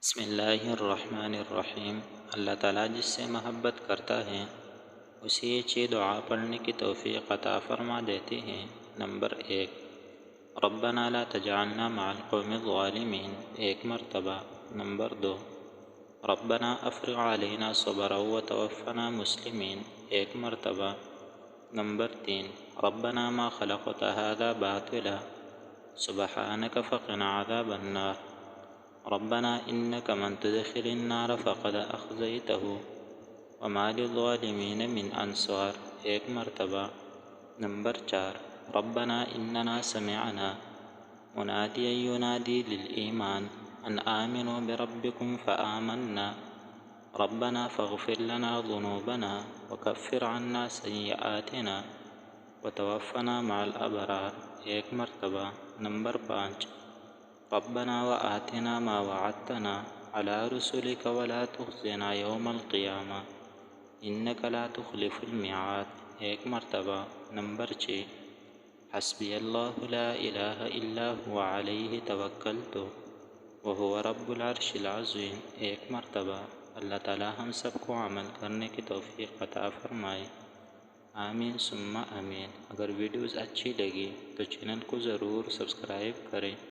بسم اللہ الرحمن الرحیم۔ اللہ تعالیٰ جس سے محبت کرتا ہے اسے یہ دعا پڑھنے کی توفیق عطا فرما دیتے ہیں۔ نمبر 1، ربنا لا تجعلنا مع القوم الظالمین، ایک مرتبہ۔ نمبر 2، ربنا افرغ علینا صبرا وتوفنا مسلمین، ایک مرتبہ۔ نمبر 3، ربنا ما خلقت هذا باطلا سبحانك فقنا عذاب النار، ربنا إنك من تدخل النار فقد أخزيته وما للظالمين من أنصار، ایک مرتبہ۔ نمبر 4، ربنا إننا سمعنا مناديا ينادي للإيمان أن آمنوا بربكم فآمنا، ربنا فاغفر لنا ذنوبنا وكفر عنا سيئاتنا وتوفنا مع الأبرار، ایک مرتبہ۔ نمبر 5، ربنا وآتنا ما وعدتنا على رسلك ولا تخزنا يوم القيامة إنك لا تخلف الميعاد، ایک مرتبہ۔ نمبر 6، حسبي الله لا إله إلا هو عليه توكلت وهو رب العرش العظيم، ایک مرتبہ۔ اللہ تعالی ہم سب کو عمل کرنے کی توفیق عطا فرمائے، آمین ثم آمین۔ اگر ویڈیوز اچھی لگی تو چینل کو ضرور سبسکرائب کریں۔